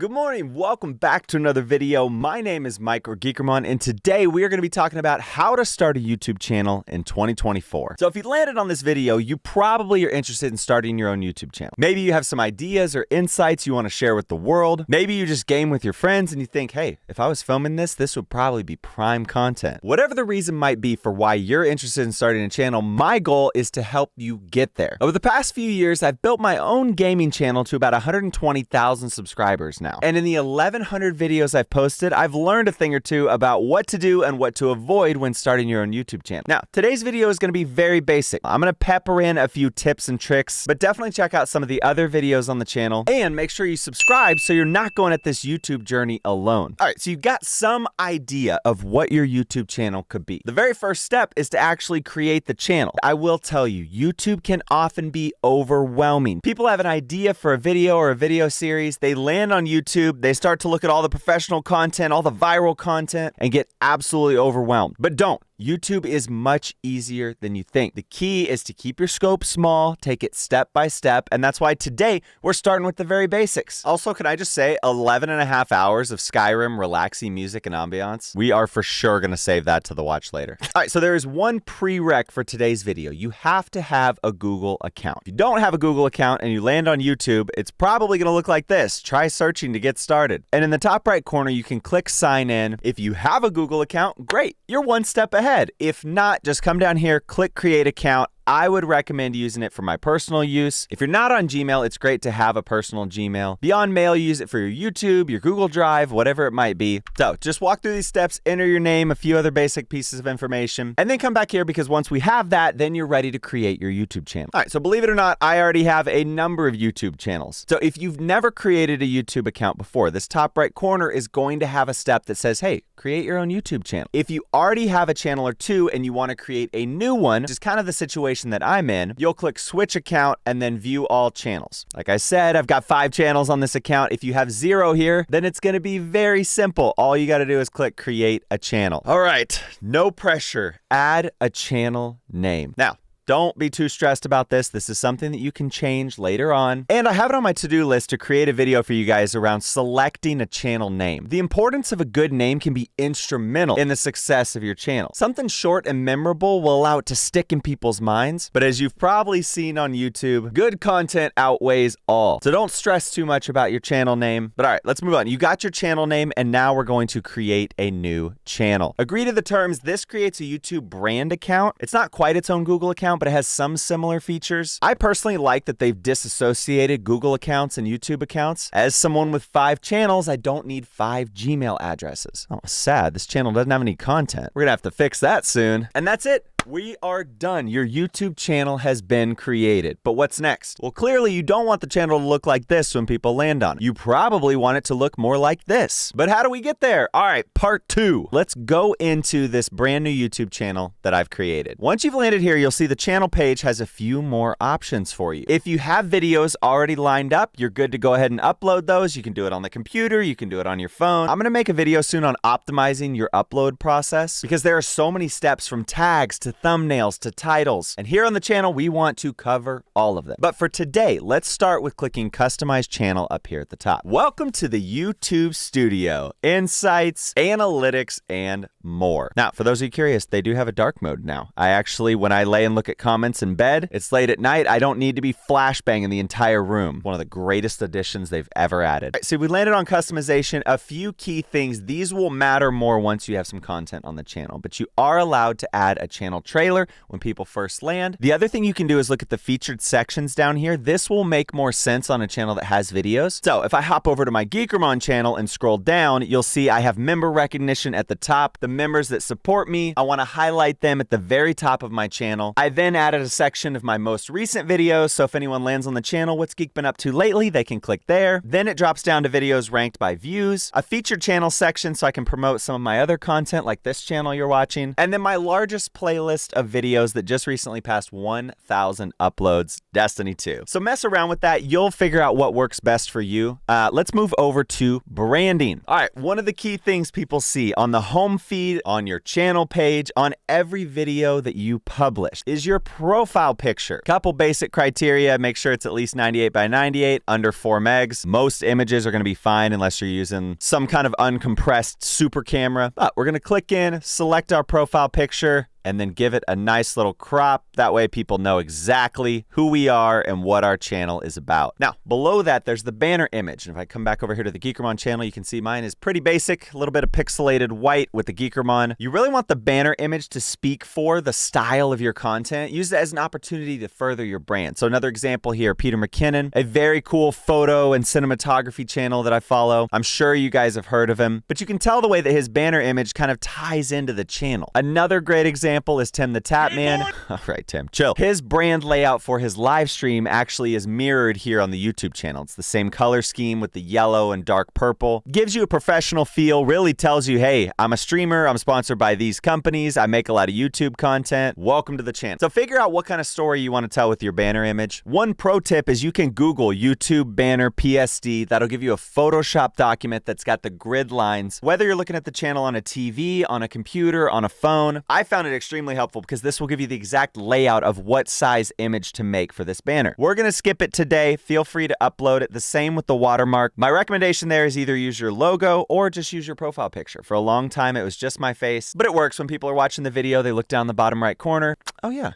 Good morning, welcome back to another video. My name is Mike or Geekermon, and today we are going to be talking about how to start a YouTube channel in 2024. So if you landed on this video, you probably are interested in starting your own YouTube channel. Maybe you have some ideas or insights you want to share with the world. Maybe you just game with your friends and you think, hey, if I was filming this would probably be prime content. Whatever the reason might be for why you're interested in starting a channel, my goal is to help you get there. Over the past few years, I've built my own gaming channel to about 120,000 subscribers now. And in the 1,100 videos I've posted, I've learned a thing or two about what to do and what to avoid when starting your own YouTube channel. Now, today's video is going to be very basic. I'm going to pepper in a few tips and tricks, but definitely check out some of the other videos on the channel and make sure you subscribe so you're not going at this YouTube journey alone. All right, so you've got some idea of what your YouTube channel could be. The very first step is to actually create the channel. I will tell you, YouTube can often be overwhelming. People have an idea for a video or a video series, they land on YouTube, they start to look at all the professional content, all the viral content, and get absolutely overwhelmed. But don't. YouTube is much easier than you think. The key is to keep your scope small, take it step by step, and that's why today we're starting with the very basics. Also, can I just say 11 and a half hours of Skyrim relaxing music and ambiance? We are for sure going to save that to the watch later. All right, so there is one prereq for today's video. You have to have a Google account. If you don't have a Google account and you land on YouTube, it's probably going to look like this. Try searching to get started. And in the top right corner, you can click sign in. If you have a Google account, great. You're one step ahead. If not, just come down here, click create account. I would recommend using it for my personal use. If you're not on Gmail, it's great to have a personal Gmail. Beyond Mail, you use it for your YouTube, your Google Drive, whatever it might be. So just walk through these steps, enter your name, a few other basic pieces of information, and then come back here because once we have that, then you're ready to create your YouTube channel. All right, so believe it or not, I already have a number of YouTube channels. So if you've never created a YouTube account before, this top right corner is going to have a step that says, hey, create your own YouTube channel. If you already have a channel or two and you want to create a new one, which is kind of the situation that I'm in, you'll click switch account and then view all channels. Like I said, I've got 5 channels on this account. If you have 0 here, then it's going to be very simple. All you got to do is click create a channel. All right, no pressure. Add a channel name. Now, don't be too stressed about this. This is something that you can change later on. And I have it on my to-do list to create a video for you guys around selecting a channel name. The importance of a good name can be instrumental in the success of your channel. Something short and memorable will allow it to stick in people's minds. But as you've probably seen on YouTube, good content outweighs all. So don't stress too much about your channel name. But all right, let's move on. You got your channel name, and now we're going to create a new channel. Agree to the terms. This creates a YouTube brand account. It's not quite its own Google account, but it has some similar features. I personally like that they've disassociated Google accounts and YouTube accounts. As someone with 5 channels, I don't need 5 Gmail addresses. Oh, sad. This channel doesn't have any content. We're gonna have to fix that soon. And that's it. We are done. Your YouTube channel has been created. But what's next? Well, clearly you don't want the channel to look like this when people land on it. You probably want it to look more like this. But how do we get there? All right, part 2. Let's go into this brand new YouTube channel that I've created. Once you've landed here, you'll see the channel page has a few more options for you. If you have videos already lined up, you're good to go ahead and upload those. You can do it on the computer, you can do it on your phone. I'm gonna make a video soon on optimizing your upload process because there are so many steps from tags to thumbnails to titles. And here on the channel, we want to cover all of them. But for today, let's start with clicking Customize Channel up here at the top. Welcome to the YouTube Studio. Insights, analytics, and more. Now, for those of you curious, they do have a dark mode now. I actually, when I lay and look at comments in bed, it's late at night, I don't need to be flashbanging the entire room. One of the greatest additions they've ever added. All right, so we landed on customization. A few key things. These will matter more once you have some content on the channel, but you are allowed to add a channel trailer when people first land. The other thing you can do is look at the featured sections down here. This will make more sense on a channel that has videos. So if I hop over to my Geekermon channel and scroll down, you'll see I have member recognition at the top. The members that support me, I want to highlight them at the very top of my channel. I then added a section of my most recent videos. So if anyone lands on the channel, what's Geek been up to lately, they can click there. Then it drops down to videos ranked by views, a featured channel section so I can promote some of my other content like this channel you're watching, and then my largest playlist playlist of videos that just recently passed 1,000 uploads, Destiny 2. So mess around with that. You'll figure out what works best for you. Let's move over to branding. All right, one of the key things people see on the home feed, on your channel page, on every video that you publish is your profile picture. Couple basic criteria. Make sure it's at least 98 by 98, under 4 megs. Most images are going to be fine unless you're using some kind of uncompressed super camera. But we're going to click in, select our profile picture, and then give it a nice little crop. That way people know exactly who we are and what our channel is about. Now, below that, there's the banner image. And if I come back over here to the Geekermon channel, you can see mine is pretty basic, a little bit of pixelated white with the Geekermon. You really want the banner image to speak for the style of your content. Use it as an opportunity to further your brand. So another example here, Peter McKinnon, a very cool photo and cinematography channel that I follow. I'm sure you guys have heard of him, but you can tell the way that his banner image kind of ties into the channel. Another great example is Tim the Tap Man. All right, Tim, chill. His brand layout for his live stream actually is mirrored here on the YouTube channel. It's the same color scheme with the yellow and dark purple. Gives you a professional feel, really tells you, hey, I'm a streamer, I'm sponsored by these companies, I make a lot of YouTube content, welcome to the channel. So figure out what kind of story you want to tell with your banner image. One pro tip is you can Google YouTube banner PSD. That'll give you a Photoshop document that's got the grid lines. Whether you're looking at the channel on a TV, on a computer, on a phone, I found it extremely helpful because this will give you the exact layout of what size image to make for this banner. We're going to skip it today. Feel free to upload it. The same with the watermark. My recommendation there is either use your logo or just use your profile picture. For a long time, it was just my face, but it works when people are watching the video. They look down the bottom right corner. Oh yeah.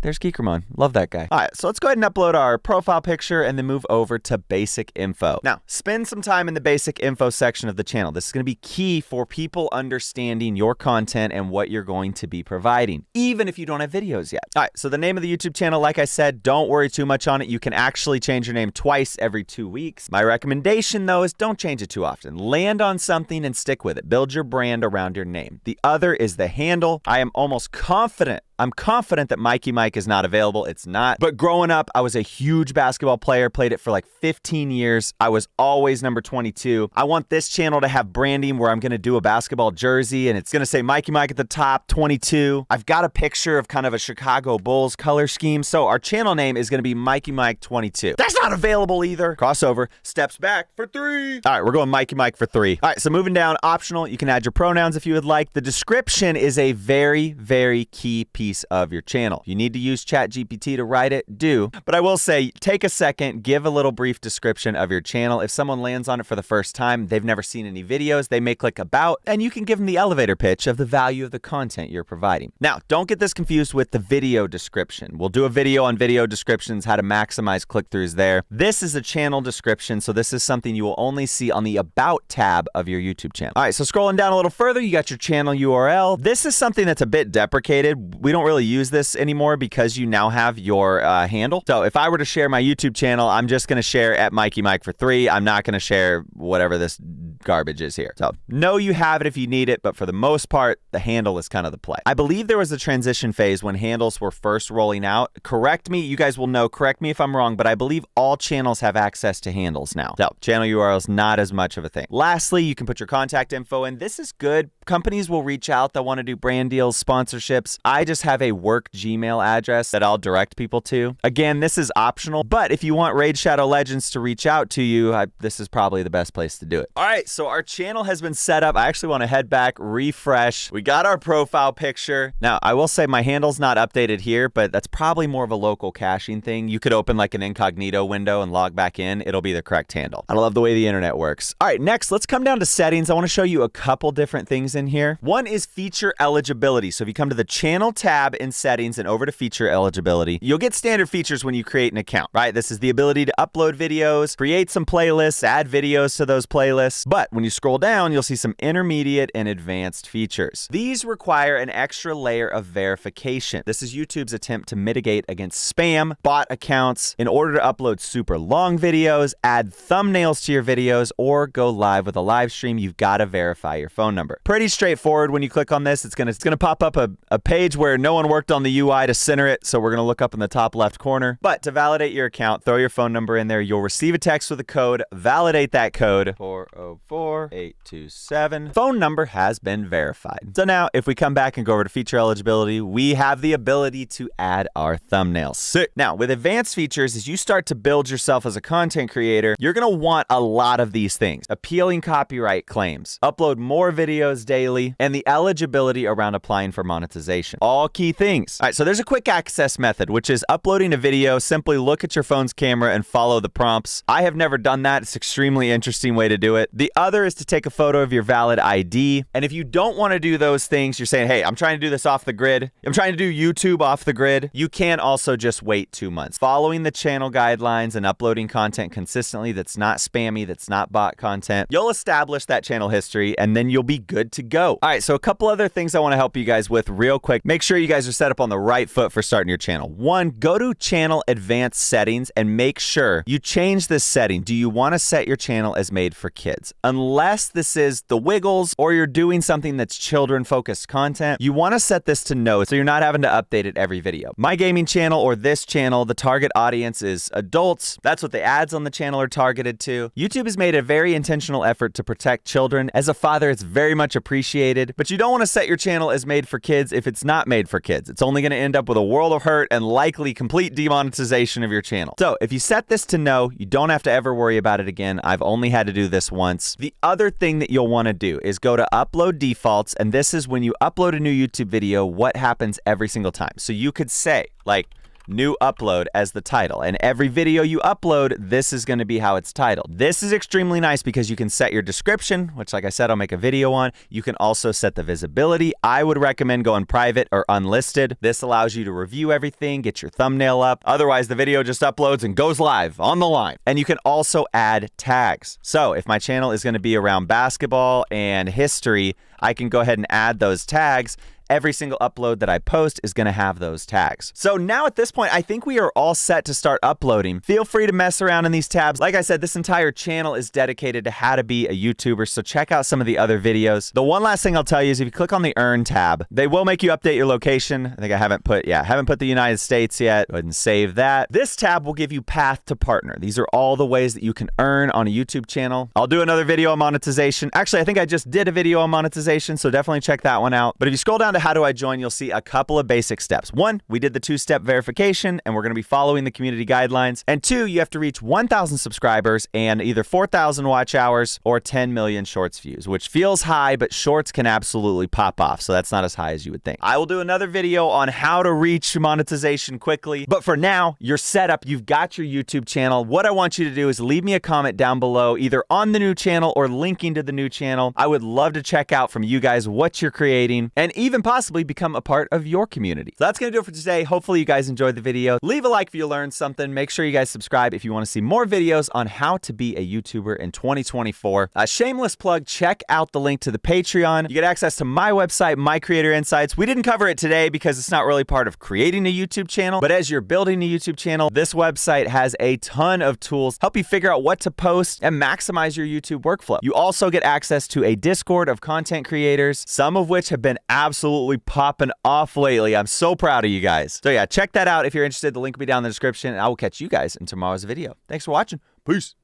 There's Geekermon. Love that guy. All right, so let's go ahead and upload our profile picture and then move over to basic info. Now, spend some time in the basic info section of the channel. This is going to be key for people understanding your content and what you're going to be providing, even if you don't have videos yet. All right, so the name of the YouTube channel, like I said, don't worry too much on it. You can actually change your name twice every 2 weeks. My recommendation, though, is don't change it too often. Land on something and stick with it. Build your brand around your name. The other is the handle. I am almost confident I'm confident that Mikey Mike is not available. It's not. But growing up, I was a huge basketball player, played it for like 15 years. I was always number 22. I want this channel to have branding where I'm going to do a basketball jersey and it's going to say Mikey Mike at the top, 22. I've got a picture of kind of a Chicago Bulls color scheme. So our channel name is going to be Mikey Mike 22. That's not available either. Crossover, steps back for 3. All right, we're going Mikey Mike for 3. All right, so moving down, optional. You can add your pronouns if you would like. The description is a very, very key piece of your channel. You need to use ChatGPT to write it, do. But I will say, take a second, give a little brief description of your channel. If someone lands on it for the first time, they've never seen any videos, they may click about, and you can give them the elevator pitch of the value of the content you're providing. Now, don't get this confused with the video description. We'll do a video on video descriptions, how to maximize click-throughs there. This is a channel description, so this is something you will only see on the About tab of your YouTube channel. All right, so scrolling down a little further, you got your channel URL. This is something that's a bit deprecated. We don't really use this anymore because you now have your handle. So if I were to share my YouTube channel, I'm just going to share at Mikey Mike for 3. I'm not going to share whatever this garbage is here. So know you have it if you need it, but for the most part, the handle is kind of the play. I believe there was a transition phase when handles were first rolling out. Correct me, you guys will know, correct me if I'm wrong, but I believe all channels have access to handles now. So channel URL is not as much of a thing. Lastly, you can put your contact info in. This is good. Companies will reach out. They'll want to do brand deals, sponsorships. I just have a work Gmail address that I'll direct people to. Again, this is optional, but if you want Raid Shadow Legends to reach out to you, this is probably the best place to do it. All right, so our channel has been set up. I actually want to head back, refresh. We got our profile picture. Now, I will say my handle's not updated here, but that's probably more of a local caching thing. You could open like an incognito window and log back in. It'll be the correct handle. I love the way the internet works. All right, next, let's come down to settings. I want to show you a couple different things in here. One is feature eligibility. So if you come to the channel tab in settings and over to feature eligibility, you'll get standard features when you create an account, right? This is the ability to upload videos, create some playlists, add videos to those playlists. But when you scroll down, you'll see some intermediate and advanced features. These require an extra layer of verification. This is YouTube's attempt to mitigate against spam, bot accounts, in order to upload super long videos, add thumbnails to your videos, or go live with a live stream. You've got to verify your phone number. Pretty pretty straightforward. When you click on this, it's gonna pop up a page where no one worked on the UI to center it, so we're gonna look up in the top left corner. But to validate your account, throw your phone number in there. You'll receive a text with a code. Validate that code, 404827. Phone number has been verified. So now, if we come back and go over to feature eligibility, we have the ability to add our thumbnails. Sick. Now, with advanced features, as you start to build yourself as a content creator, you're gonna want a lot of these things. Appealing copyright claims, upload more videos daily, and the eligibility around applying for monetization. All key things. All right, so there's a quick access method, which is uploading a video. Simply look at your phone's camera and follow the prompts. I have never done that. It's an extremely interesting way to do it. The other is to take a photo of your valid ID. And if you don't want to do those things, you're saying, hey, I'm trying to do this off the grid. I'm trying to do YouTube off the grid. You can also just wait 2 months. Following the channel guidelines and uploading content consistently that's not spammy, that's not bot content, you'll establish that channel history and then you'll be good to go. All right, so a couple other things I want to help you guys with real quick. Make sure you guys are set up on the right foot for starting your channel. One, go to channel advanced settings and make sure you change this setting. Do you want to set your channel as made for kids? Unless this is the Wiggles or you're doing something that's children focused content, you want to set this to no so you're not having to update it every video. My gaming channel or this channel, the target audience is adults. That's what the ads on the channel are targeted to. YouTube has made a very intentional effort to protect children. As a father, it's very much appreciated, but you don't want to set your channel as made for kids if it's not made for kids. It's only going to end up with a world of hurt and likely complete demonetization of your channel. So if you set this to no, you don't have to ever worry about it again. I've only had to do this once. The other thing that you'll want to do is go to upload defaults, and this is when you upload a new YouTube video, what happens every single time. So you could say like new upload as the title, and every video you upload, this is going to be how it's titled. This is extremely nice because you can set your description, which like I said, I'll make a video on. You can also set the visibility. I would recommend going private or unlisted. This allows you to review everything, get your thumbnail up. Otherwise, the video just uploads and goes live on the line. And you can also add tags. So if my channel is going to be around basketball and history, I can go ahead and add those tags. Every single upload that I post is going to have those tags. So now at this point, I think we are all set to start uploading. Feel free to mess around in these tabs. Like I said, this entire channel is dedicated to how to be a YouTuber, so check out some of the other videos. The one last thing I'll tell you is if you click on the Earn tab, they will make you update your location. I think I haven't put the United States yet. Go ahead and save that. This tab will give you path to partner. These are all the ways that you can earn on a YouTube channel. I'll do another video on monetization. Actually, I think I just did a video on monetization, so definitely check that one out. But if you scroll down to how do I join, you'll see a couple of basic steps. One, we did the 2-step verification and we're going to be following the community guidelines. And two, you have to reach 1,000 subscribers and either 4,000 watch hours or 10 million shorts views, which feels high, but shorts can absolutely pop off. So that's not as high as you would think. I will do another video on how to reach monetization quickly. But for now, you're set up. You've got your YouTube channel. What I want you to do is leave me a comment down below, either on the new channel or linking to the new channel. I would love to check out from you guys what you're creating and even possibly become a part of your community. So that's going to do it for today. Hopefully you guys enjoyed the video. Leave a like if you learned something. Make sure you guys subscribe if you want to see more videos on how to be a YouTuber in 2024. A shameless plug, check out the link to the Patreon. You get access to my website, My Creator Insights. We didn't cover it today because it's not really part of creating a YouTube channel, but as you're building a YouTube channel, this website has a ton of tools, help you figure out what to post and maximize your YouTube workflow. You also get access to a Discord of content creators, some of which have been absolutely popping off lately. I'm so proud of you guys. So yeah, check that out if you're interested. The link will be down in the description, and I will catch you guys in tomorrow's video. Thanks for watching. Peace.